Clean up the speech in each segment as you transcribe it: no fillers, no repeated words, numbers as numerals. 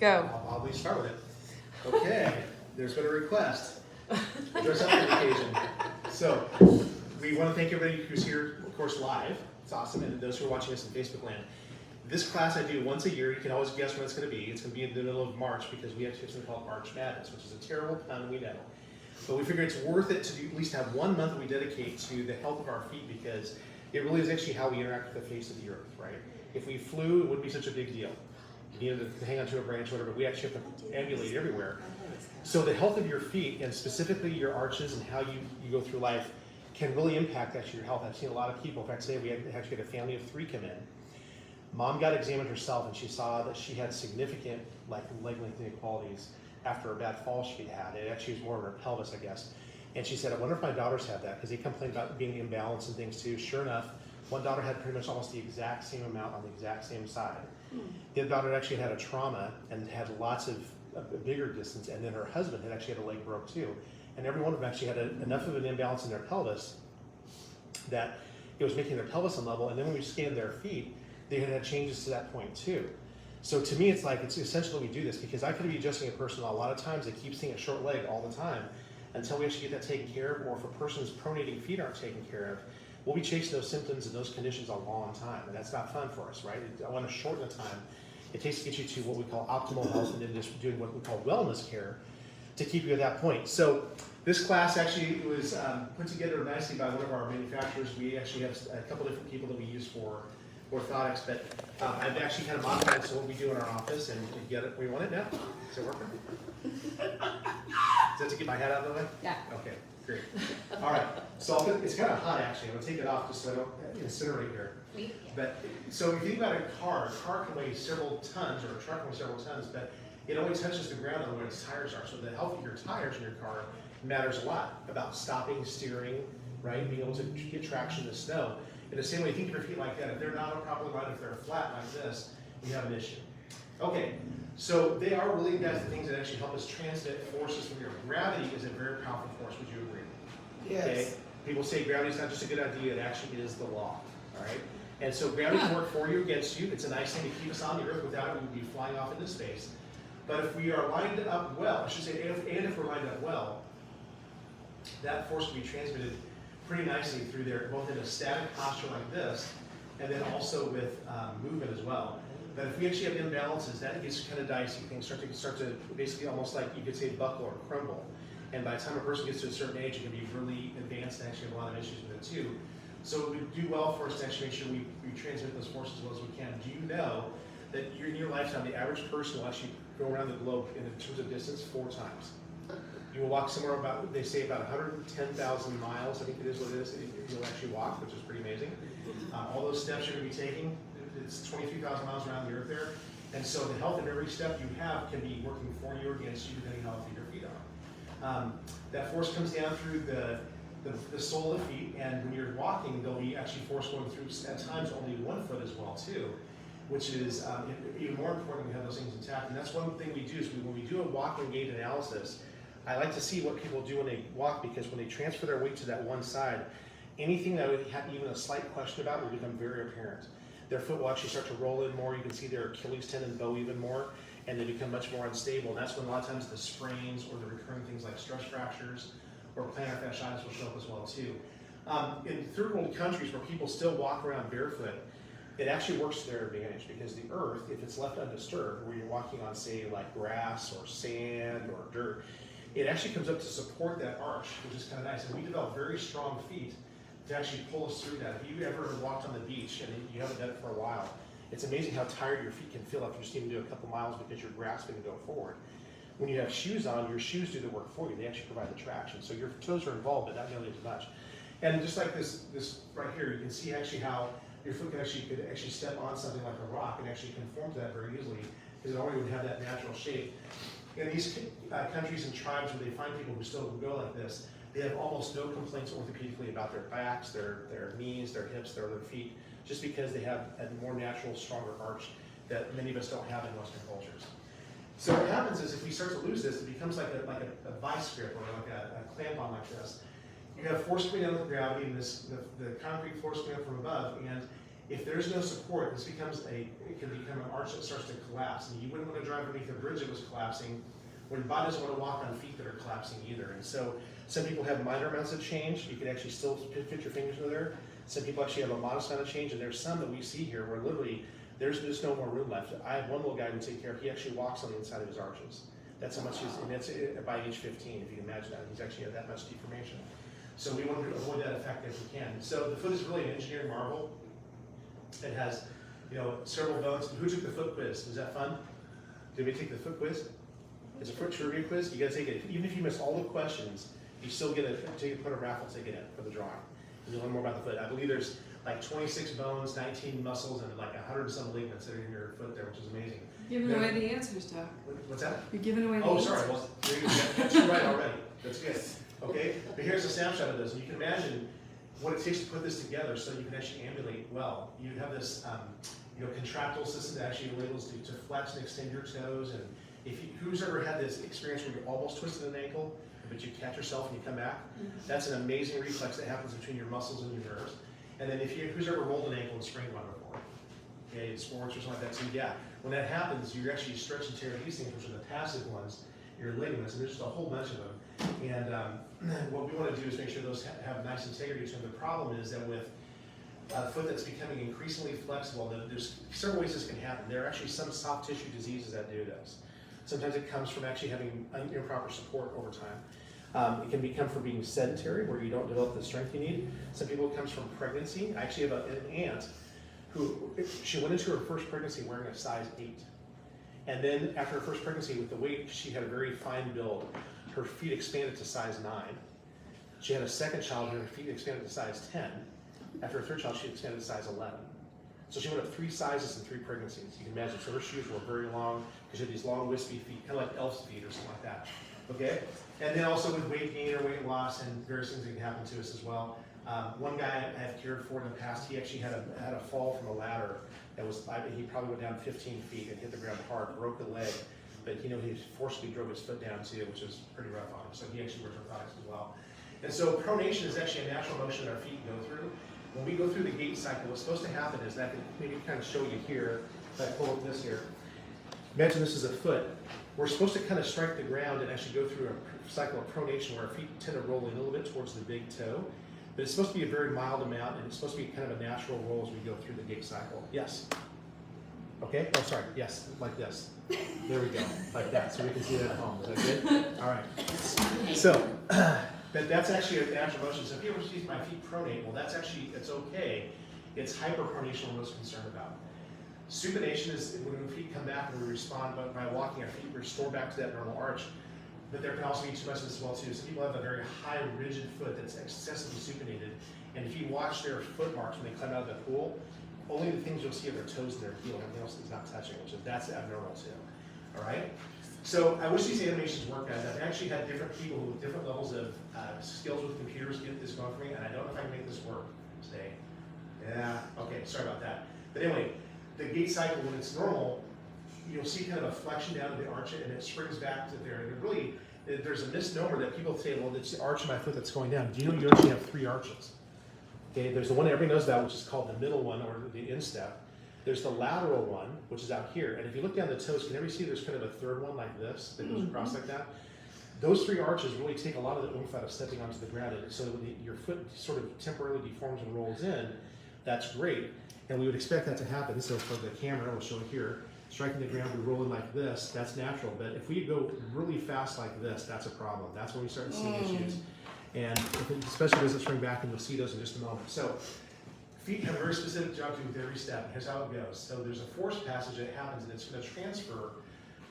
Go. I'll at least start with it. Okay, there's been a request. Dress up for the occasion. So, we want to thank everybody who's here, of course, live. It's awesome, and those who are watching us in Facebook land. This class I do once a year. You can always guess when it's going to be. It's going to be in the middle of March because we actually have something called March Madness, which is a terrible pun, we know. But we figure it's worth it to at least have 1 month that we dedicate to the health of our feet because it really is actually how we interact with the face of the earth, right? If we flew, it wouldn't be such a big deal. You needed to hang onto a branch, whatever. We actually have to ambulate everywhere. So the health of your feet, and specifically your arches and how you go through life, can really impact actually your health. I've seen a lot of people. In fact, today we actually had a family of 3 come in. Mom got examined herself, and she saw that she had significant leg length inequalities after a bad fall she had. It actually was more in her pelvis, I guess. And she said, I wonder if my daughters have that, because they complained about being imbalanced and things too. Sure enough, one daughter had pretty much almost the exact same amount on the exact same side. The other daughter actually had a trauma and had lots of a bigger distance, and then her husband had actually had a leg broke too. And every one of them actually had enough of an imbalance in their pelvis that it was making their pelvis unlevel. And then when we scanned their feet, they had changes to that point too. So to me, it's like, it's essential that we do this because I could be adjusting a person a lot of times that keeps seeing a short leg all the time until we actually get that taken care of, or if a person's pronating feet aren't taken care of, we'll be chasing those symptoms and those conditions a long time, and that's not fun for us, right? I want to shorten the time it takes to get you to what we call optimal health and then just doing what we call wellness care to keep you at that point. So this class actually was put together nicely by one of our manufacturers. We actually have a couple different people that we use for orthotics, but I've actually kind of modified so what we do in our office, and you get it where you want it now? Is it working? Is that to get my head out of the way? Yeah. Okay, great. All right, so it's kind of hot actually. I'm gonna take it off just so I don't incinerate here. But so if you think about a car can weigh several tons, or a truck can weigh several tons, but it only touches the ground on where its tires are. So the health of your tires in your car matters a lot about stopping, steering, right? Being able to get traction in the snow. In the same way, think of your feet like that. If they're not properly aligned, if they're flat like this, you have an issue. Okay, so they are really the things that actually help us transmit forces from your gravity is a very powerful force. Would you agree? Yes. Okay? People say gravity is not just a good idea, it actually is the law. All right? And so gravity can work for you, against you. It's a nice thing to keep us on the earth. Without it, we would be flying off into space. But if we are lined up well, I should say, and if we're lined up well, that force will be transmitted pretty nicely through there, both in a static posture like this, and then also with movement as well. But if we actually have imbalances, that gets kind of dicey. Things start to basically almost like you could say buckle or crumble. And by the time a person gets to a certain age, it can be really advanced and actually have a lot of issues with it too. So it would do well for us to actually make sure we transmit those forces as well as we can. Do you know that in your lifetime, the average person will actually go around the globe in terms of distance 4 times? You will walk somewhere about, they say about 110,000 miles, I think it is what it is, you'll actually walk, which is pretty amazing. All those steps you're going to be taking, it's 22,000 miles around the earth there. And so the health of every step you have can be working for you or against you, depending on how healthy your feet are. That force comes down through the sole of the feet, and when you're walking, there'll be actually force going through, at times, only 1 foot as well, too, which is even more important we have those things intact. And that's one thing we do, is when we do a walking gait analysis, I like to see what people do when they walk, because when they transfer their weight to that one side, anything that would have even a slight question about will become very apparent. Their foot will actually start to roll in more. You can see their Achilles tendon bow even more, and they become much more unstable. And that's when a lot of times the sprains or the recurring things like stress fractures or plantar fasciitis will show up as well too. In third world countries where people still walk around barefoot, it actually works to their advantage, because the earth, if it's left undisturbed, where you're walking on, say, like grass or sand or dirt, it actually comes up to support that arch, which is kind of nice. And we develop very strong feet to actually pull us through that. If you ever walked on the beach and you haven't done it for a while, it's amazing how tired your feet can feel after just even do a couple miles because you're grasping to go forward. When you have shoes on, your shoes do the work for you. They actually provide the traction. So your toes are involved, but not nearly as much. And just like this right here, you can see actually how your foot could actually step on something like a rock and actually conform to that very easily, because it already would have that natural shape. In these countries and tribes where they find people who still go like this, they have almost no complaints orthopedically about their backs, their knees, their hips, their feet, just because they have a more natural, stronger arch that many of us don't have in Western cultures. So what happens is, if we start to lose this, it becomes like a vice grip, or like a clamp on like this. You have force coming down with gravity, and the concrete force coming up from above, and If there's no support, it can become an arch that starts to collapse. And you wouldn't want to drive underneath a bridge that was collapsing, when your body doesn't want to walk on feet that are collapsing either. And so some people have minor amounts of change. You can actually still fit your fingers into there. Some people actually have a modest amount of change, and there's some that we see here where literally there's just no more room left. I have one little guy we take care of. He actually walks on the inside of his arches. That's how much and that's by age 15, if you can imagine that. He's actually had that much deformation. So we want to avoid that effect if we can. So the foot is really an engineering marvel. It has, several bones. Who took the foot quiz? Was that fun? Did we take the foot quiz? It's a foot trivia quiz. You got to take it. Even if you miss all the questions, you still get put a raffle ticket in for the drawing. And you'll learn more about the foot. I believe there's like 26 bones, 19 muscles, and like 100 and some ligaments that are in your foot there, which is amazing. Giving away the answers, Doc. What's that? You're giving away the Oh, answers. sorry. Well, that's right already. That's good. Okay, but here's a snapshot of this, and you can imagine what it takes to put this together so you can actually ambulate well. You have this, contractile system that actually enables you to flex and extend your toes. And who's ever had this experience where you almost twisted an ankle, but you catch yourself and you come back? That's an amazing reflex that happens between your muscles and your nerves. And then who's ever rolled an ankle and sprained one before? Okay, in sports or something like that. So yeah, when that happens, you actually stretch and tear these things, which are the passive ones, your ligaments, and there's just a whole bunch of them. And what we want to do is make sure those have nice integrity to them. The problem is that with a foot that's becoming increasingly flexible, there's several ways this can happen. There are actually some soft tissue diseases that do this. Sometimes it comes from actually having improper support over time. It can become from being sedentary, where you don't develop the strength you need. Some people, it comes from pregnancy. I actually have an aunt who, she went into her first pregnancy wearing a size 8. And then after her first pregnancy, with the weight, she had a very fine build. Her feet expanded to size 9. She had a second child, and her feet expanded to size 10. After her third child, she expanded to size 11. So she went up 3 sizes in 3 pregnancies. You can imagine. So her shoes were very long, because she had these long, wispy feet, kind of like elf's feet or something like that. Okay? And then also with weight gain or weight loss and various things that can happen to us as well. One guy I have cared for in the past, he actually had a fall from a ladder that was, he probably went down 15 feet and hit the ground hard, broke the leg. But he forcibly drove his foot down too, which is pretty rough on him. So he actually wears orthotics as well. And so pronation is actually a natural motion that our feet go through. When we go through the gait cycle, what's supposed to happen is, and I can maybe kind of show you here, if I pull up this here. Imagine this is a foot. We're supposed to kind of strike the ground and actually go through a cycle of pronation where our feet tend to roll in a little bit towards the big toe. But it's supposed to be a very mild amount, and it's supposed to be kind of a natural roll as we go through the gait cycle. Yes? Okay? Oh, sorry. Yes, like this. There we go. Like that. So we can see that at home. Is that good? All right. So, but that's actually a natural motion. So if you ever see my feet pronate, well, it's okay. It's hyperpronation we're most concerned about. Supination is when the feet come back and we respond by walking our feet, restore back to that normal arch. But there can also be too much of this as well too. Some people have a very high, rigid foot that's excessively supinated. And if you watch their foot marks when they climb out of the pool, only the things you'll see are their toes and their heel. Everything else is not touching, that's abnormal too. All right? So I wish these animations worked, guys. I've actually had different people with different levels of skills with computers get this going for me, and I don't know if I can make this work today. Yeah, okay, sorry about that. But anyway, the gait cycle, when it's normal, you'll see kind of a flexion down to the arch, and it springs back to there. And really, there's a misnomer that people say, well, it's the arch of my foot that's going down. Do you know you actually have 3 arches? Okay, there's the one everybody knows about, which is called the middle one, or the instep. There's the lateral one, which is out here. And if you look down the toes, can everybody see there's kind of a third one like this that goes across like that? Those 3 arches really take a lot of the oomph out of stepping onto the ground. And so when your foot sort of temporarily deforms and rolls in, that's great. And we would expect that to happen. So for the camera, we'll show it here. Striking the ground, we roll in like this, that's natural. But if we go really fast like this, that's a problem. That's when we start seeing issues. And if it especially doesn't spring back, and you'll see those in just a moment. So feet have a very specific job to do with every step. Here's how it goes. So there's a force passage that happens, and it's going to transfer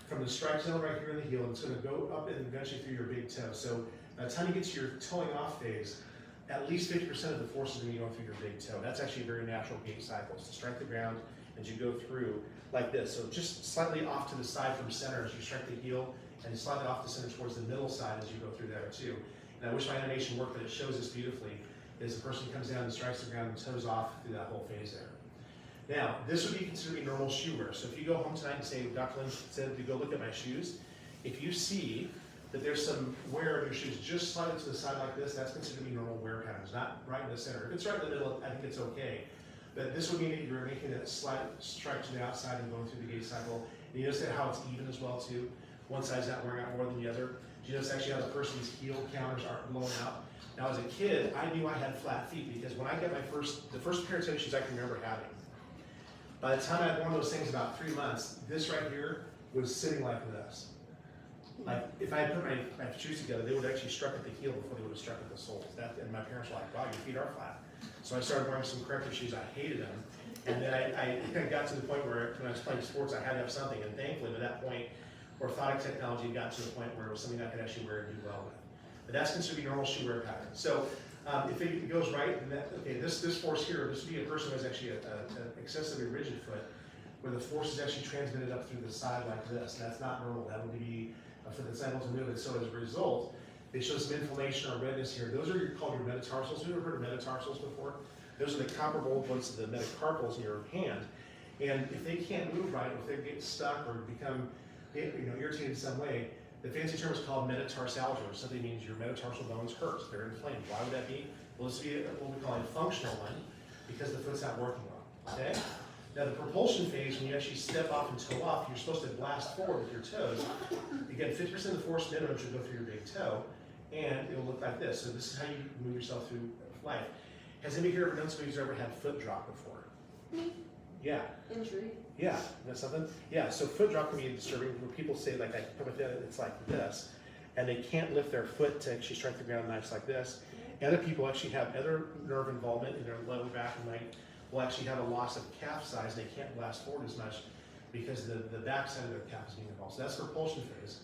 from the strike zone right here in the heel, and it's going to go up and eventually through your big toe. So by the time you get to your toeing off phase, at least 50% of the force is going to be going through your big toe. That's actually a very natural gait cycle. So strike the ground as you go through like this. So just slightly off to the side from center as you strike the heel, and slightly off the center towards the middle side as you go through there too. And I wish my animation worked, but it shows this beautifully. Is the person comes down and strikes the ground and toes off through that whole phase there. Now, this would be considered normal shoe wear. So if you go home tonight and say, Dr. Lynch said to go look at my shoes, if you see that there's some wear in your shoes just slightly to the side like this, that's considered to be normal wear patterns, not right in the center. If it's right in the middle, I think it's okay. But this would mean that you're making a slight strike to the outside and going through the gait cycle. And you notice that how it's even as well too. One side's not wearing out more than the other. You notice actually how the person's heel counters aren't blowing out. Now as a kid, I knew I had flat feet because when I got the first pair of tennis shoes I can remember having, by the time I had worn those things about 3 months, this right here was sitting like this. Like if I had put my shoes together, they would have actually struck at the heel before they would have struck at the soles. And my parents were like, wow, your feet are flat. So I started wearing some corrective shoes. I hated them. And then I got to the point where when I was playing sports, I had to have something. And thankfully, by that point, orthotic technology got to the point where it was something I could actually wear and do well with. But that's considered to be normal shoe wear pattern. So if it goes right, then this force here, this would be a person who has actually an excessively rigid foot, where the force is actually transmitted up through the side like this. That's not normal. That would be a foot that's able to move it. So as a result, they show some inflammation or redness here. Those are called your metatarsals. Have you ever heard of metatarsals before? Those are the comparable ones to the metacarpals in your hand. And if they can't move right, or if they get stuck or become irritated in some way, the fancy term is called metatarsalgia, which simply means your metatarsal bones hurt. They're inflamed. Why would that be? Well, this would be what we call a functional one, because the foot's not working well. Okay? Now the propulsion phase, when you actually step off and toe off, you're supposed to blast forward with your toes. Again, 50% of the force minimum should go through your big toe, and it will look like this. So this is how you move yourself through life. Has anybody here ever known somebody who's ever had foot drop before? Me. Yeah. Injury. Yeah, that's something? Yeah, so foot drop can be disturbing when people say like I put with it, it's like this, and they can't lift their foot to actually strike the ground nice like this. Other people actually have other nerve involvement in their lower back and leg, will actually have a loss of calf size. They can't blast forward as much because the back side of their calf is being involved. So that's the propulsion phase.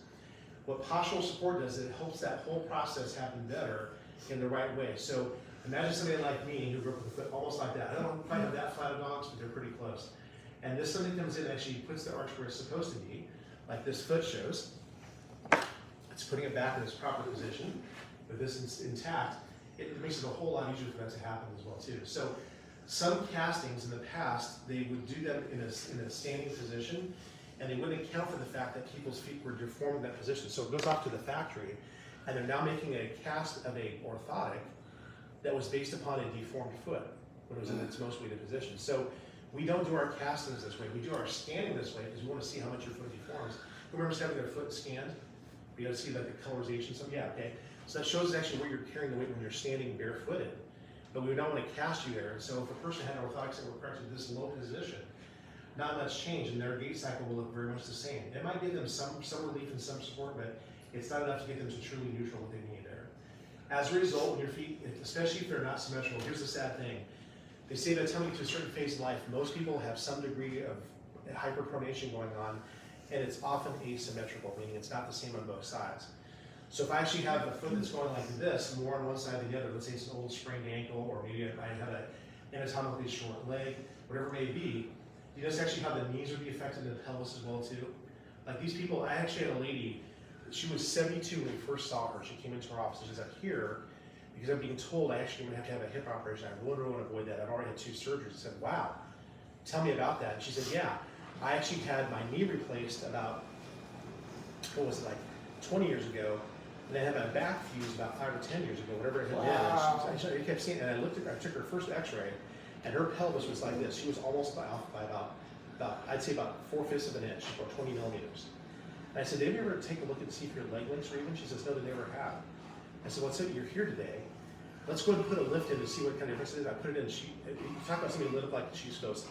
What postural support does is it helps that whole process happen better in the right way. So imagine somebody like me who grew up with a foot almost like that. I don't quite have that flat of dogs, but they're pretty close. And this something comes in and actually puts the arch where it's supposed to be, like this foot shows. It's putting it back in its proper position. With this intact, it makes it a whole lot easier for that to happen as well too. So some castings in the past, they would do them in a standing position, and they wouldn't account for the fact that people's feet were deformed in that position. So it goes off to the factory, and they're now making a cast of a orthotic that was based upon a deformed foot when it was in its most weighted position. So we don't do our castings this way. We do our scanning this way because we want to see how much your foot deforms. Who remembers having their foot scanned? We got to see like the colorization. So yeah, okay. So that shows actually where you're carrying the weight when you're standing barefooted. But we would not want to cast you there. So if a person had orthotics that were corrected to this low position, not much change, and their gait cycle will look very much the same. It might give them some relief and some support, but it's not enough to get them to truly neutral what they need there. As a result, when your feet, especially if they're not symmetrical, here's the sad thing. They say that coming to a certain phase in life, most people have some degree of hyperpronation going on, and it's often asymmetrical, meaning it's not the same on both sides. So if I actually have a foot that's going like this, more on one side than the other, let's say it's an old sprained ankle, or maybe I have an anatomically short leg, whatever it may be, you just actually have the knees would be affected and the pelvis as well too. Like these people, I actually had a lady, she was 72 when we first saw her. She came into our office, she's like, here, because I'm being told I actually would have to have a hip operation. I really want to avoid that. I've already had 2 surgeries. I said, wow, tell me about that. And she said, yeah, I actually had my knee replaced about, what was it, like 20 years ago. And I had my back fused about 5 or 10 years ago, whatever it had been. I kept seeing it, and I looked at her, I took her first x-ray, and her pelvis was like this. She was almost off by about I'd say about 4/5 of an inch, or 20 millimeters. And I said, did you ever take a look and see if your leg lengths are even? She says, no, they never have. I said, well, so you're here today. Let's go ahead and put a lift in to see what kind of difference it is. I put it in, you talk about somebody lit up like she just goes,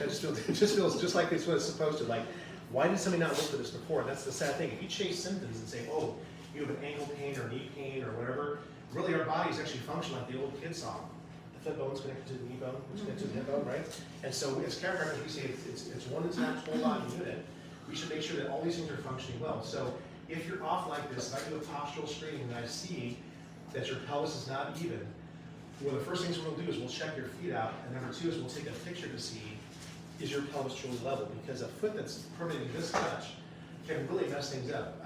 it just feels just like it's what it's supposed to. Like, why did somebody not look for this before? And that's the sad thing. If you chase symptoms and say, oh, you have an ankle pain or knee pain or whatever, really our bodies actually function like the old kid song. The foot bone's connected to the knee bone, which is connected to the hip bone, right? And so as chiropractors, we say it's one intact whole body unit. We should make sure that all these things are functioning well. So if you're off like this, if I do a postural screening and I see that your pelvis is not even, well, the first things we'll do is we'll check your feet out, and number 2 is we'll take a picture to see is your pelvis truly level, because a foot that's permitting this much can really mess things up.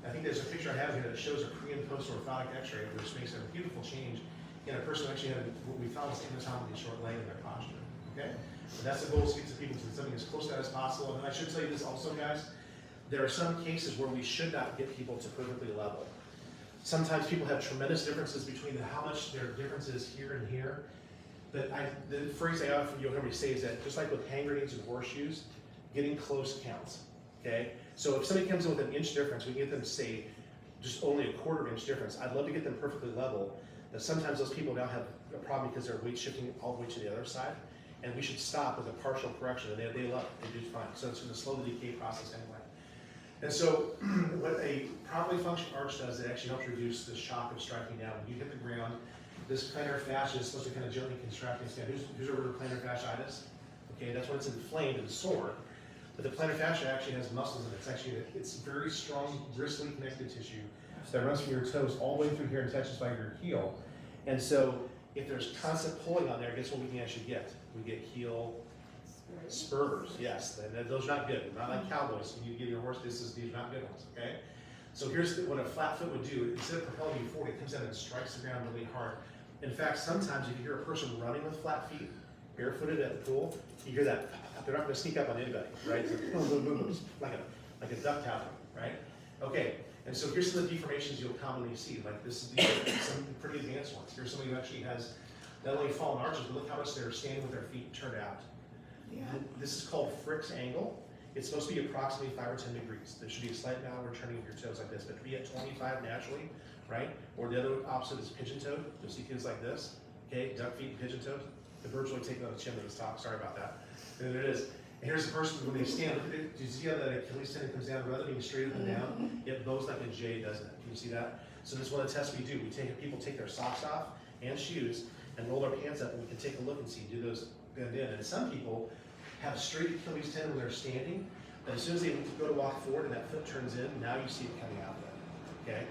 I think there's a picture I have here that shows a pre and post orthotic x-ray, which makes a beautiful change in a person who actually had what we thought was anatomically short leg in their posture. Okay? So that's the goal, to speak to people to something as close to that as possible. And I should tell you this also, guys, there are some cases where we should not get people to perfectly level. Sometimes people have tremendous differences between how much their difference is here and here. But the phrase I often you'll hear me say is that just like with hand grenades and horseshoes, getting close counts. Okay? So if somebody comes in with an inch difference, we can get them to say just only a quarter inch difference. I'd love to get them perfectly level. But sometimes those people now have a problem because they're weight shifting all the way to the other side. And we should stop with a partial correction, and they love it, they do fine. So it's going to slow the decay process anyway. And so what a properly functioning arch does, it actually helps reduce the shock of striking down. When you hit the ground, this plantar fascia is supposed to kind of gently contract and stand. Who's ever heard of plantar fasciitis? Okay, that's when it's inflamed and sore. But the plantar fascia actually has muscles in it. It's very strong, bristly connective tissue that runs from your toes all the way through here and touches by your heel. And so if there's constant pulling on there, guess what we can actually get? We get heel spurs, yes. And those are not good. Not like cowboys. When you give your horse, these are not good ones, okay? So here's what a flat foot would do. Instead of propelling you forward, it comes down and strikes the ground really hard. In fact, sometimes if you hear a person running with flat feet, barefooted at the pool, you hear that. They're not going to sneak up on anybody, right? It's like, boom, boom, boom, boom, like a duck towel, right? Okay, and so here's some of the deformations you'll commonly see. Like these are some pretty advanced ones. Here's somebody who actually has not only fallen arches, but look how much they're standing with their feet turned out. Yeah. This is called Frick's angle. It's supposed to be approximately 5 or 10 degrees. There should be a slight downward turning of your toes like this, but to be at 25 naturally, right? Or the other opposite is pigeon-toed. You'll see kids like this, okay? Duck feet and pigeon-toed. The bird's really taking on the chin of this top. Sorry about that. And there it is. And here's the person when they stand. Look at it. Do you see how that Achilles tendon comes down rather than being straight up and down? It bows like a J, doesn't it? Can you see that? So this is one of the tests we do. People take their socks off and shoes and roll their pants up, and we can take a look and see, do those bend in? And some people have straight Achilles tendon when they're standing, but as soon as they go to walk forward and that foot turns in, now you see it coming out there, okay?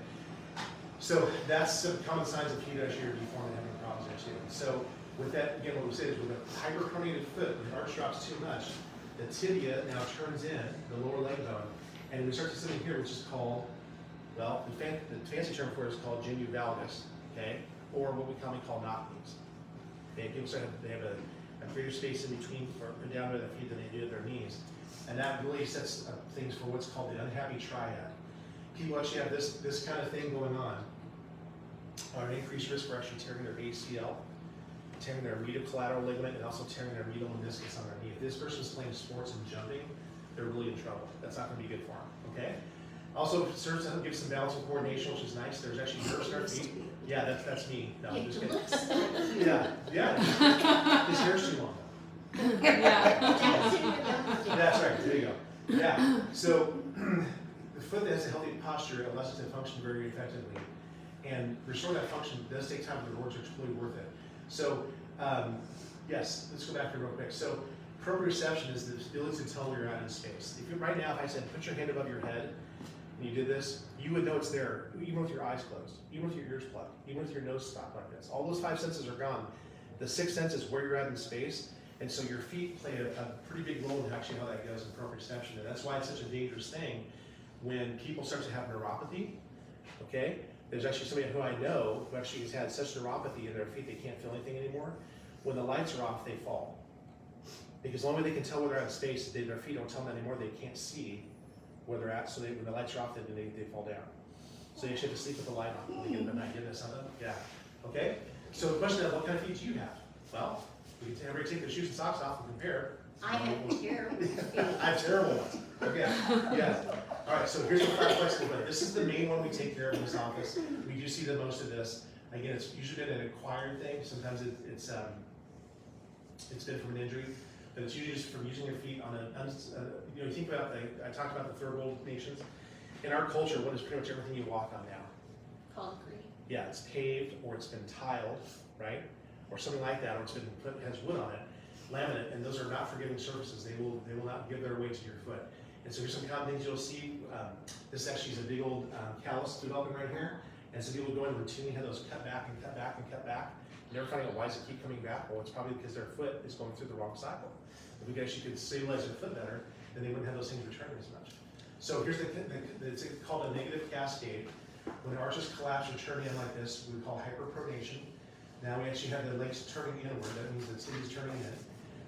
So that's some common signs of pedal or deformity having problems there too. So with that, again, what we said is with a hyperpronated foot, when the arch drops too much, the tibia now turns in, the lower leg bone, and we start to something here which is called, well, the fancy term for it is called genu valgus, okay? Or what we commonly call knock knees. Okay, people say they have a greater space in between or down to their feet than they do at their knees. And that really sets up things for what's called the unhappy triad. People actually have this kind of thing going on, or an increased risk for actually tearing their ACL, tearing their medial collateral ligament, and also tearing their medial meniscus on their knee. If this person's playing sports and jumping, they're really in trouble. That's not going to be good for them, okay? Also, serves to give some balance and coordination, which is nice. There's actually nerves in our feet. Yeah, that's me. No, I'm just kidding. Yeah. His hair's too long. That's right, there you go. Yeah, so the foot that has a healthy posture allows it to function very effectively. And restoring that function does take time, but the rewards are totally worth it. So, yes, let's go back here real quick. So, proprioception is the ability to tell where you're at in space. If right now, if I said, put your hand above your head, and you did this, you would know it's there, even with your eyes closed, even with your ears plugged, even with your nose stopped like this. All those 5 senses are gone. The 6th sense is where you're at in space, and so your feet play a pretty big role in actually how that goes in proprioception. And that's why it's such a dangerous thing when people start to have neuropathy, okay? There's actually somebody who I know who actually has had such neuropathy in their feet they can't feel anything anymore. When the lights are off, they fall. Because the only way they can tell where they're at in space, their feet don't tell them anymore, they can't see where they're at, so when the lights are off, then they fall down. So you actually have to sleep with the light on. They get a night, get something? Yeah. Okay? So the question is, what kind of feet do you have? Well, we can everybody take their shoes and socks off and compare. I have terrible feet. I have terrible ones. Okay. Yeah. All right, so here's the flat flexible foot. This is the main one we take care of in this office. We do see the most of this. Again, it's usually been an acquired thing. Sometimes it's been from an injury, but it's usually just from using your feet on you think about, I talked about the third world nations. In our culture, what is pretty much everything you walk on now? Concrete. Yeah, it's paved or it's been tiled, right? Or something like that, or it's been has wood on it, laminate, and those are not forgiving surfaces. They will not give their weight to your foot. And so here's some common things you'll see. This actually is a big old callus developing right here. And so people go in routinely have those cut back and cut back and cut back. Never finding out why does it keep coming back? Well, it's probably because their foot is going through the wrong cycle. If we actually could stabilize their foot better, then they wouldn't have those things returning as much. So here's it's called a negative cascade. When the arches collapse or turn in like this, we call hyperpronation. Now we actually have the legs turning inward. That means the tibia is turning in.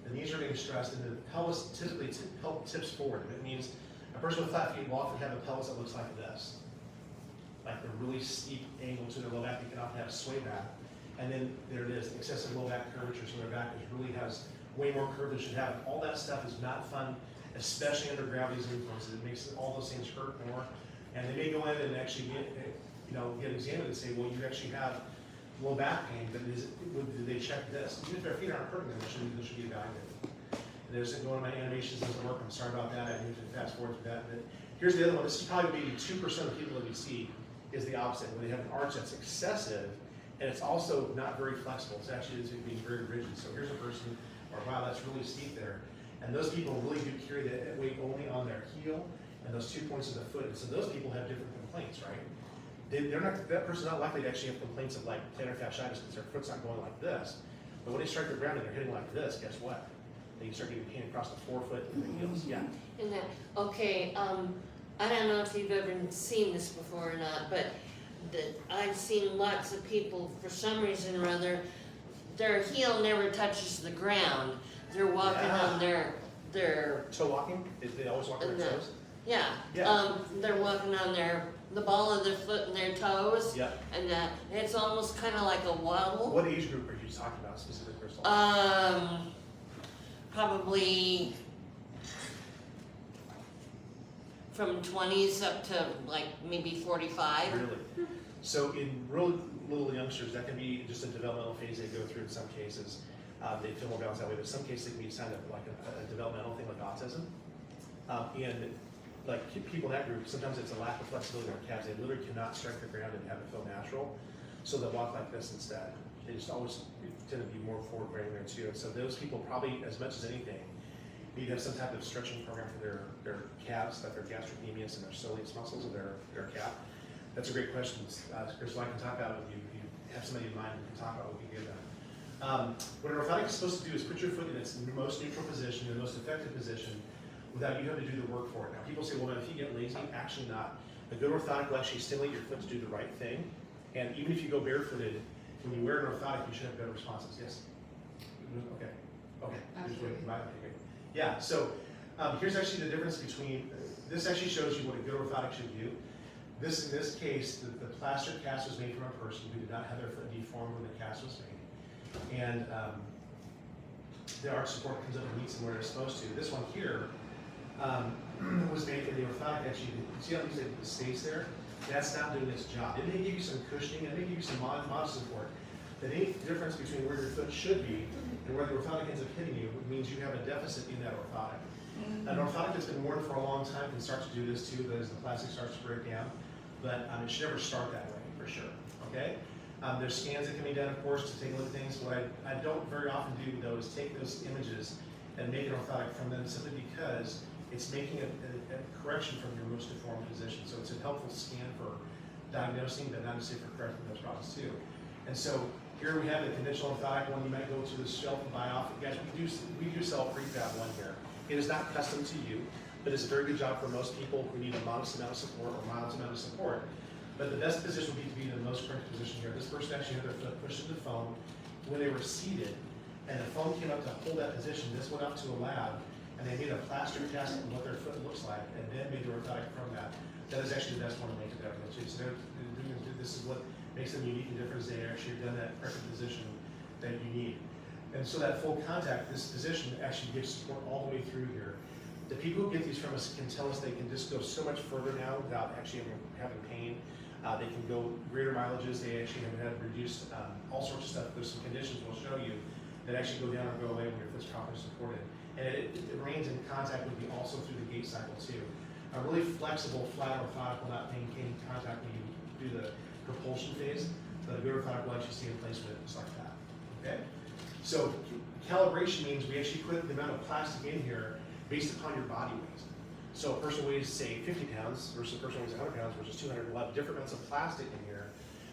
The knees are getting stressed, and the pelvis typically tips forward. It means a person with flat feet will often have a pelvis that looks like this, like a really steep angle to their low back. They can often have sway back, And then there it is, excessive low back curvature, so their back really has way more curve than it should have. All that stuff is not fun, especially under gravity's influences. It makes all those things hurt more. And they may go in and actually get examined and say, well, you actually have low back pain, but did they check this? Even if their feet aren't hurting them, they should be evaluated. And there's one of my animations doesn't work. I'm sorry about that. I need to fast forward through that. But here's the other one. This is probably maybe 2% of people that we see is the opposite. When they have an arch that's excessive, and it's also not very flexible. It's actually being very rigid. So here's a person, or wow, that's really steep there. And those people really do carry that weight only on their heel and those 2 points of the foot. And so those people have different complaints, right? That person's not likely to actually have complaints of like plantar fasciitis because their foot's not going like this. But when they strike the ground and they're hitting like this, guess what? They start getting pain across the forefoot and the heels. Yeah. And that, okay, I don't know if you've ever seen this before or not, but I've seen lots of people, for some reason or other, their heel never touches the ground. They're walking on their toe walking? They always walk on their toes? Yeah. Yeah. They're walking on the ball of their foot and their toes. Yep. And it's almost kind of like a waddle. What age group are you talking about specifically, Crystal? Probably from 20s up to like maybe 45. Really? So in real little youngsters, that can be just a developmental phase they go through in some cases. They feel more balanced that way, but some cases it can be kind of like a developmental thing like autism. And like people in that group, sometimes it's a lack of flexibility in their calves. They literally cannot strike the ground and have it feel natural. So they'll walk like this instead. They just always tend to be more forward granular too. And so those people probably, as much as anything, need to have some type of stretching program for their calves, like their gastrocnemius and their soleus muscles of their calf. That's a great question, Crystal. I can talk about it with you. If you have somebody in mind who can talk about what we can give them. What an orthotic is supposed to do is put your foot in its most neutral position, the most effective position, without you having to do the work for it. Now, people say, well, if you get lazy, actually not. A good orthotic will actually stimulate your foot to do the right thing. And even if you go barefooted, when you wear an orthotic, you should have better responses. Yes? Okay. Just wait. Okay. Yeah, so here's actually the difference between, this actually shows you what a good orthotic should do. In this case, the plaster cast was made from a person who did not have their foot deformed when the cast was made. And the arch support comes up and meets them where they're supposed to. This one here was made for the orthotic. Actually, see how it stays there? That's not doing its job. It may give you some cushioning, it may give you some modest support. The only difference between where your foot should be and where the orthotic ends up hitting you means you have a deficit in that orthotic. An orthotic that's been worn for a long time can start to do this too, as the plastic starts to break down. But it should never start that way, for sure, okay? There's scans that can be done, of course, to take a look at things. What I don't very often do, though, is take those images and make an orthotic from them simply because it's making a correction from your most deformed position. So it's a helpful scan for diagnosing, but not necessarily for correcting those problems too. And so here we have the conventional orthotic one. You might go to the shelf and buy off it. Guys, we do sell a prefab one here. It is not custom to you, but it's a very good job for most people who need a modest amount of support or modest amount of support. But the best position would be to be in the most correct position here. This person actually had their foot pushed into the foam when they were seated, and the foam came up to hold that position. This went up to a lab, and they made a plaster cast of what their foot looks like, and then made the orthotic from that. That is actually the best one to make it ever. So this is what makes them unique and different, is they actually have done that perfect position that you need. And so that full contact, this position actually gives support all the way through here. The people who get these from us can tell us they can just go so much further now without actually having pain. They can go greater mileages. They actually have had reduced all sorts of stuff. There's some conditions we'll show you that actually go down or go away when your foot's properly supported. And it remains in contact with you also through the gait cycle too. A really flexible, flat orthotic will not maintain contact when you do the propulsion phase, but a good orthotic will actually stay in place with it just like that. Okay? So calibration means we actually put the amount of plastic in here based upon your body weight. So a person weighs, say, 50 pounds versus a person weighs 100 pounds versus 200. We'll have different amounts of plastic in here,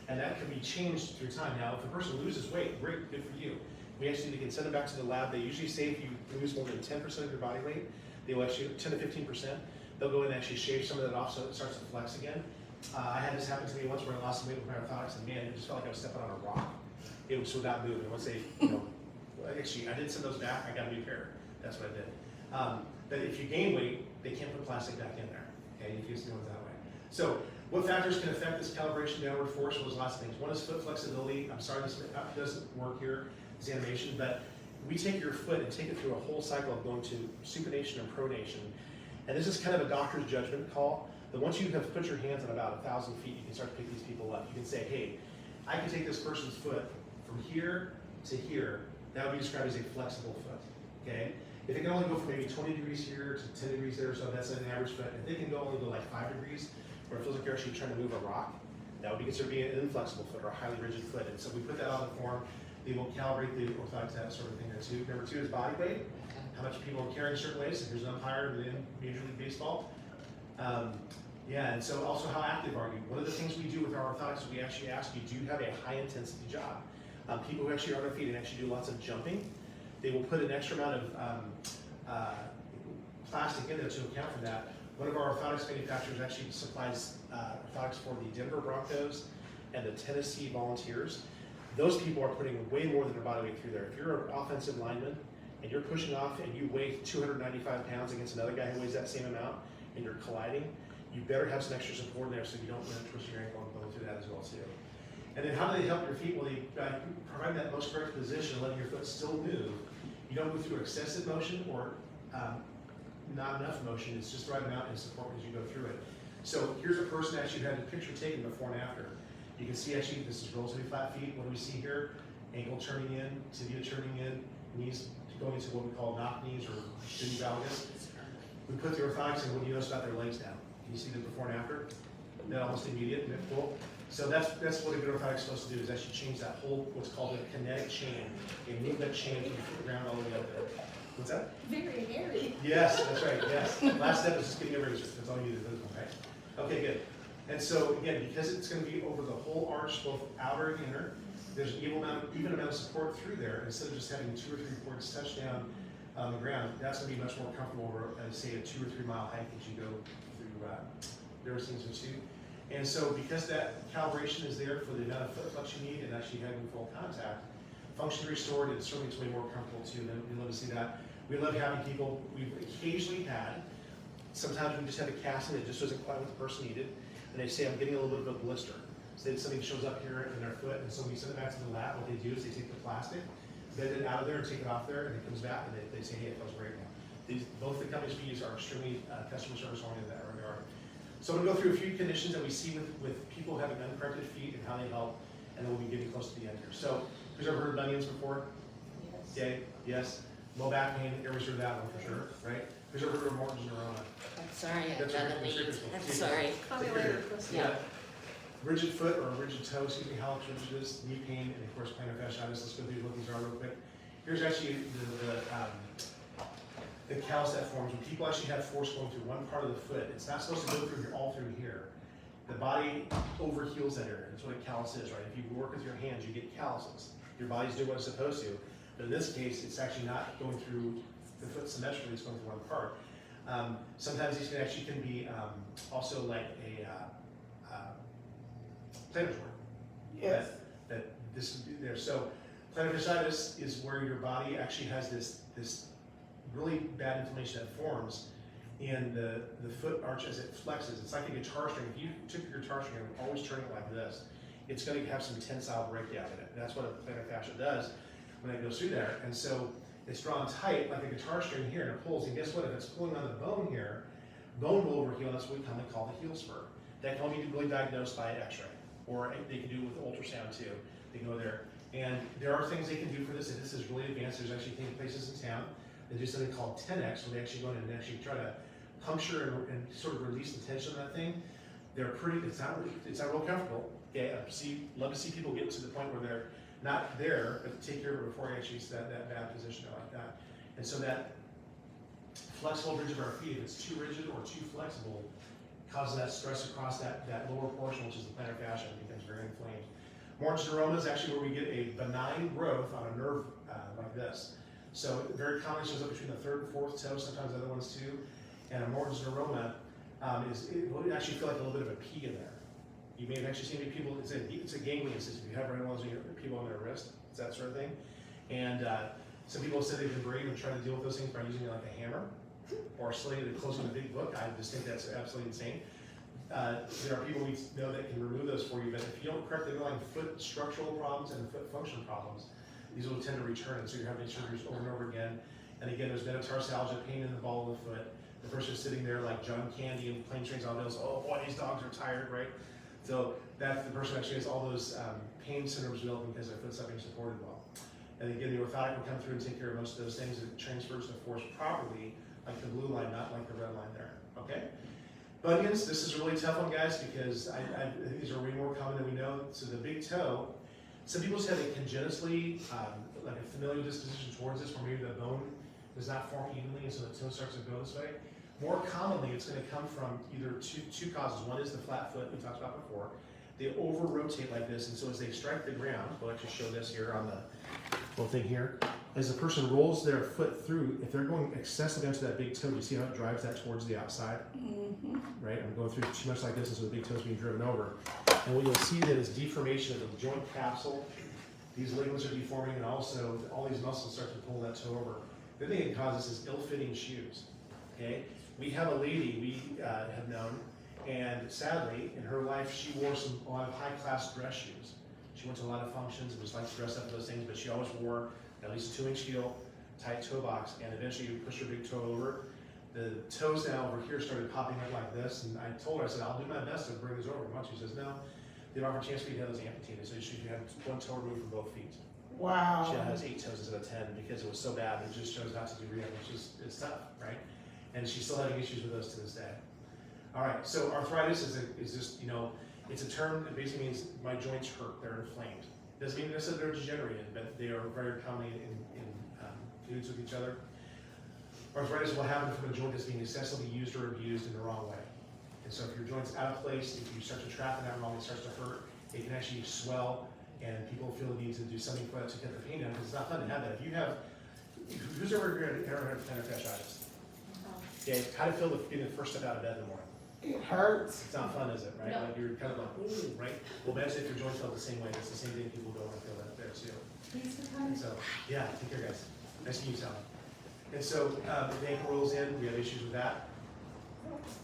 and that can be changed through time. Now, if a person loses weight, great, good for you. We actually can send them back to the lab. They usually say if you lose more than 10% of your body weight, they will actually, 10 to 15%, they'll go in and actually shave some of that off so it starts to flex again. I had this happen to me once where I lost some weight with my orthotics, and man, it just felt like I was stepping on a rock. It was without moving. And once they, actually, I did send those back. I got a new pair. That's what I did. But if you gain weight, they can't put plastic back in there. Okay, you can use the ones that way. So What factors can affect this calibration downward force? Well, there's lots of things. One is foot flexibility. I'm sorry this doesn't work here, this animation, but we take your foot and take it through a whole cycle of going to supination and pronation. And this is kind of a doctor's judgment call, that once you have put your hands on about 1,000 feet, you can start to pick these people up. You can say, hey, I can take this person's foot from here to here. That would be described as a flexible foot, okay? If it can only go from maybe 20 degrees here to 10 degrees there, so that's an average foot. If they can only go like 5 degrees, where it feels like you're actually trying to move a rock, that would be considered being an inflexible foot or a highly rigid foot. And so we put that on the form. They will calibrate the orthotics, that sort of thing there too. Number 2 is body weight. How much people are carrying certain ways. If there's an umpire in Major League Baseball. Yeah, and so also how active are you? One of the things we do with our orthotics is we actually ask you, do you have a high intensity job? People who actually are on their feet and actually do lots of jumping, they will put an extra amount of plastic in there to account for that. One of our orthotics manufacturers actually supplies orthotics for the Denver Broncos and the Tennessee Volunteers. Those people are putting way more than their body weight through there. If you're an offensive lineman and you're pushing off and you weigh 295 pounds against another guy who weighs that same amount and you're colliding, you better have some extra support in there so you don't twist your ankle and go through that as well too. And then how do they help your feet? Well, they provide that most correct position, letting your foot still move. You don't move through excessive motion or not enough motion. It's just the right amount and support as you go through it. So here's a person actually who had a picture taken before and after. You can see actually this is relatively flat feet. What do we see here? Ankle turning in, tibia turning in, knees going into what we call knock knees or shin valgus. We put the orthotics in. What do you notice about their legs now? Can you see the before and after? That almost immediate, isn't it cool? So that's what a good orthotic is supposed to do, is actually change that whole, what's called a kinetic chain. You move that chain from the ground all the way up there. What's that? Very hairy. Yes, that's right, yes. Last step is just getting a razor. That's all you need to do, okay? Okay, good. And so again, because it's going to be over the whole arch, both outer and inner, there's an even amount of support through there. Instead of just having 2 or 3 points touch down on the ground, that's going to be much more comfortable over, say, a 2 or 3 mile hike as you go through various things too. And so because that calibration is there for the amount of foot flex you need and actually having full contact, function restored, and certainly it's way more comfortable too. And we love to see that. We love having people, we've occasionally had, sometimes we just have a casting that just doesn't quite what the person needed, and they say, I'm getting a little bit of a blister. So something shows up here in their foot, and so we send it back to the lab. What they do is they take the plastic, bend it out of there and take it off there, and it comes back, and they say, hey, it feels great now. Both the companies we use are extremely customer service oriented in that regard. So I'm going to go through a few conditions that we see with people having uncorrected feet and how they help, and then we'll be getting close to the end here. So, who's ever heard of bunions before? Yes. Okay, yes. Low back pain, everybody's heard that one for sure, right? Who's ever heard of Morton's neuroma? I'm sorry, I've That's got right, a that's lead. right. I'm sorry. Call me later, Chris. Yeah. Rigid foot or rigid toe, excuse me, hallux rigidus, knee pain, and of course plantar fasciitis. Let's go through what these are real quick. Here's actually the callus that forms when people actually have force going through one part of the foot. It's not supposed to go through here, all through here. The body overheals that area. That's what a callus is, right? If you work with your hands, you get calluses. Your body's doing what it's supposed to. But in this case, it's actually not going through the foot symmetrically, it's going through one part. Sometimes these can be also like a plantar joint. Yes. That this would be there. So plantar fasciitis is where your body actually has this really bad inflammation that forms in the foot arch as it flexes. It's like a guitar string. If you took your guitar string and always turn it like this, it's going to have some tensile breakdown in it. And that's what a plantar fascia does when it goes through there. And so it's drawn tight like a guitar string here, and it pulls. And guess what? If it's pulling on the bone here, bone will overheal. That's what we commonly call the heel spur. That can only be really diagnosed by X-ray, or they can do it with ultrasound too. They can go there. And there are things they can do for this, and this is really advanced. There's actually places in town that do something called 10X, where they actually go in and actually try to puncture and sort of release the tension on that thing. They're pretty, it's not real comfortable. Okay, love to see people get to the point where they're not there, but take care of it before you actually set that bad position like that. And so that flexible ridge of our feet, if it's too rigid or too flexible, causes that stress across that lower portion, which is the plantar fascia, and becomes very inflamed. Morton's neuroma is actually where we get a benign growth on a nerve like this. So it very commonly shows up between the 3rd and 4th toe, sometimes other ones too. And a Morton's neuroma it will actually feel like a little bit of a P in there. You may have actually seen people, it's a ganglion system. You have one of those people on their wrist, it's that sort of thing. And some people have said they've been brave and tried to deal with those things by using like a hammer or slitting it and closing a big book. I just think that's absolutely insane. there are people we know that can remove those for you, but if you don't correct the underlying foot structural problems and foot function problems, these will tend to return, so you're having surgeries over and over again. And again, there's metatarsalgia, pain in the ball of the foot. The person's sitting there like John Candy and Plane Trains Automobiles, oh boy, these dogs are tired, right? So that the person actually has all those pain syndromes developing because their foot's not being supported well. And again, the orthotic will come through and take care of most of those things. It transfers the force properly, like the blue line, not like the red line there, okay? Bunions, this is a really tough one, guys, because these are way more common than we know. So the big toe, some people just have a congenitally, like a familial disposition towards this, where maybe the bone does not form evenly, and so the toe starts to go this way. More commonly, it's going to come from either two causes. One is the flat foot we talked about before. They over-rotate like this, and so as they strike the ground, we'll actually show this here on the little thing here. As the person rolls their foot through, if they're going excessively onto that big toe, you see how it drives that towards the outside? Right? I'm going through too much like this, and so the big toe is being driven over. And what you'll see then is deformation of the joint capsule. These ligaments are deforming, and also all these muscles start to pull that toe over. The other thing it causes is ill-fitting shoes. Okay? We have a lady we have known, and sadly, in her life, she wore a lot of high-class dress shoes. She went to a lot of functions and just liked to dress up in those things, but she always wore at least a 2-inch heel, tight toe box, and eventually you push her big toe over. The toes now over here started popping up like this, and I told her, I said, I'll do my best to bring these over. And she says, no, they don't have a chance for you to have those amputated, so she had one toe removed from both feet. Wow. She has 8 toes instead of 10 because it was so bad, it just chose not to do rehab, which is it's tough, right? And she's still having issues with those to this day. All right, so arthritis is just, it's a term that basically means my joints hurt, they're inflamed. Doesn't mean necessarily they're degenerated, but they are very commonly in feuds with each other. Arthritis will happen from a joint that's being excessively used or abused in the wrong way. And so if your joint's out of place, if you start to trap it out wrong, it starts to hurt, it can actually swell, and people feel the need to do something for that to get the pain down, because it's not fun to have that. If you have, who's ever had plantar fasciitis? Okay, how to feel getting the first step out of bed in the morning? It hurts. It's not fun, is it, right? No. Like you're kind of like, ooh, right? Well, imagine if your joints felt the same way. That's the same thing people go and feel that there too. And so, yeah, take care, guys. Nice to meet you, Sally. And so, the ankle rolls in, we have issues with that.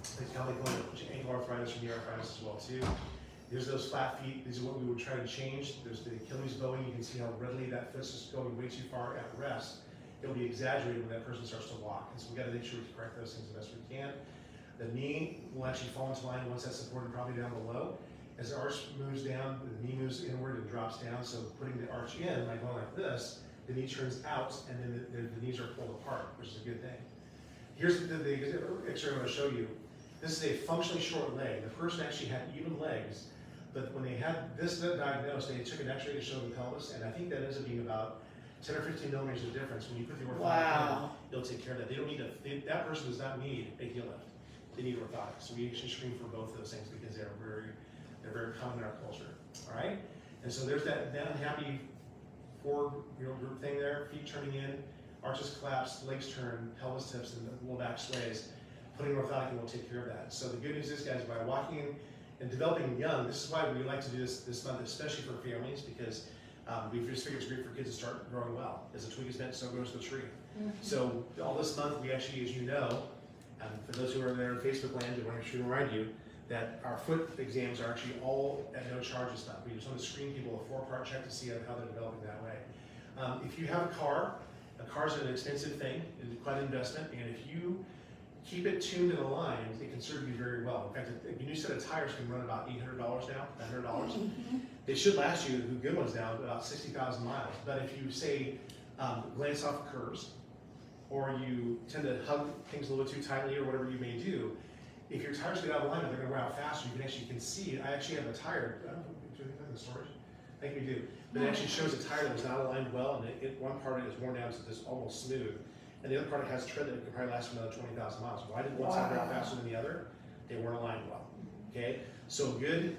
It's kind of like ankle arthritis or knee arthritis as well too. There's those flat feet. These are what we would try to change. There's the Achilles bowing. You can see how readily that foot's just going way too far at rest. It'll be exaggerated when that person starts to walk. And so we got to make sure we correct those things the best we can. The knee will actually fall into line once that's supported probably down below. As the arch moves down, the knee moves inward and drops down. So putting the arch in, like going like this, the knee turns out and then the knees are pulled apart, which is a good thing. Here's the X-ray I'm going to show you. This is a functionally short leg. The person actually had even legs, but when they had this diagnosed, they took an X-ray to show the pelvis, and I think that ends up being about 10 or 15 millimeters of difference. When you put the orthotic in, it'll take care of that. They don't need that person does not need a heel lift. They need orthotics. So we actually screen for both of those things because they're very common in our culture. All right, and so there's that unhappy forward group thing there. Feet turning in, arches collapse, legs turn, pelvis tips, and the low back sways. Putting orthotic in will take care of that. So the good news is, guys, by walking and developing young, this is why we like to do this month, especially for families, because we've just figured it's great for kids to start growing well. As a twig is bent, so grows the tree. So all this month, we actually, as you know, for those who are there in Facebook land, I want to remind you that our foot exams are actually all at no charge this month. We just want to screen people a 4-part check to see how they're developing that way. If you have a car is an expensive thing, it's quite an investment, and if you keep it tuned and aligned, it can serve you very well. In fact, a new set of tires can run about $800 now, $900. They should last you, the good ones now, about 60,000 miles. But if you say glance off curves, or you tend to hug things a little too tightly, or whatever you may do, if your tires get out of alignment, they're going to wear out faster. You can actually see. I actually have a tire. I don't know, do you have in the storage? I think we do. But it actually shows a tire that was not aligned well, and one part of it is worn down to this almost smooth. And the other part has tread that could probably last for another 20,000 miles. Why did one side go faster than the other? They weren't aligned well. Okay, so a good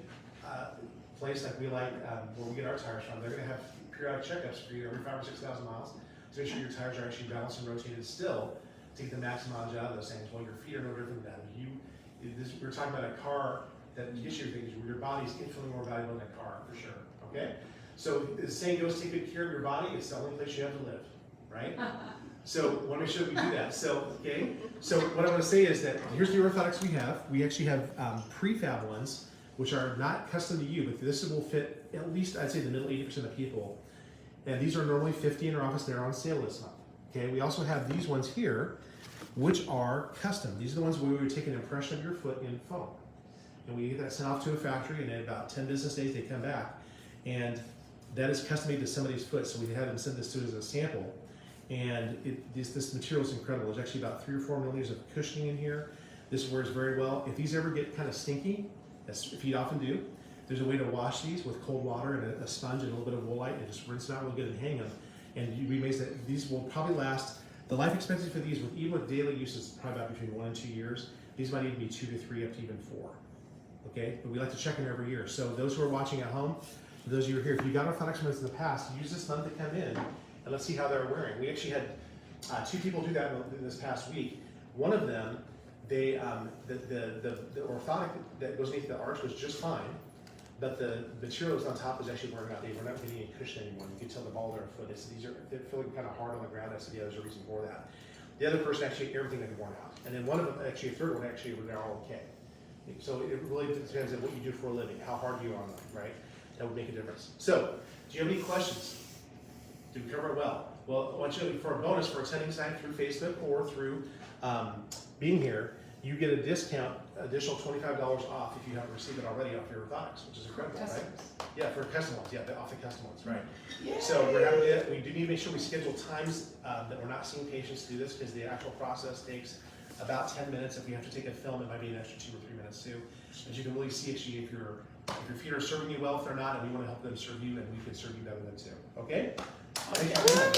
place like we like where we get our tires from, they're going to have periodic checkups for you every 5,000 or 6,000 miles to make sure your tires are actually balanced and rotated still to get the maximum mileage out of those things. Well, your feet are no different than that. We're talking about a car that gets you things. Your body's infinitely more valuable than a car, for sure. Okay, so the saying goes, take good care of your body. It's the only place you have to live, right? So want to make sure we do that. So, okay. So what I want to say is that here's the orthotics we have. We actually have prefab ones, which are not custom to you, but this will fit at least, I'd say, the middle 80% of people. And these are normally $50 in our office. They're on sale this month. Okay. We also have these ones here, which are custom. These are the ones where we would take an impression of your foot in foam. And we get that sent off to a factory, and in about 10 business days, they come back. And that is custom made to somebody's foot. So we had them send this to us as a sample. And this material is incredible. There's actually about 3 or 4 millimeters of cushioning in here. This wears very well. If these ever get kind of stinky, as feet often do, there's a way to wash these with cold water and a sponge and a little bit of woolite, and just rinse them out real good and hang them. And you'd be amazed that these will probably last. The life expectancy for these, even with daily use, is probably about between 1 and 2 years. These might even be 2 to 3, up to even 4. Okay, but we like to check them every year. So those who are watching at home, for those of you who are here, if you got orthotics in the past, use this month to come in and let's see how they're wearing. We actually had 2 people do that in this past week. One of them, the orthotic that goes beneath the arch was just fine, but the material on top was actually wearing out. They were not getting any cushion anymore. You could tell the ball of their foot. They're feeling kind of hard on the ground. I said, yeah, there's a reason for that. The other person actually, everything had worn out. And then one of them, actually a third one, actually, they're all okay. So it really depends on what you do for a living, how hard you are on them, right? That would make a difference. So, do you have any questions? Did we cover it well? Well, I want you, for a bonus for attending tonight through Facebook or through being here, you get a discount, additional $25 off if you haven't received it already off your orthotics, which is incredible, right? Yeah, for custom ones, off the custom ones, right? Yay. So we're having to, we do need to make sure we schedule times that we're not seeing patients do this, because the actual process takes about 10 minutes. If we have to take a film, it might be an extra 2 or 3 minutes too. As you can really see actually if your feet are serving you well, if they're not, and we want to help them serve you, and we can serve you better than too. Okay? Thank you.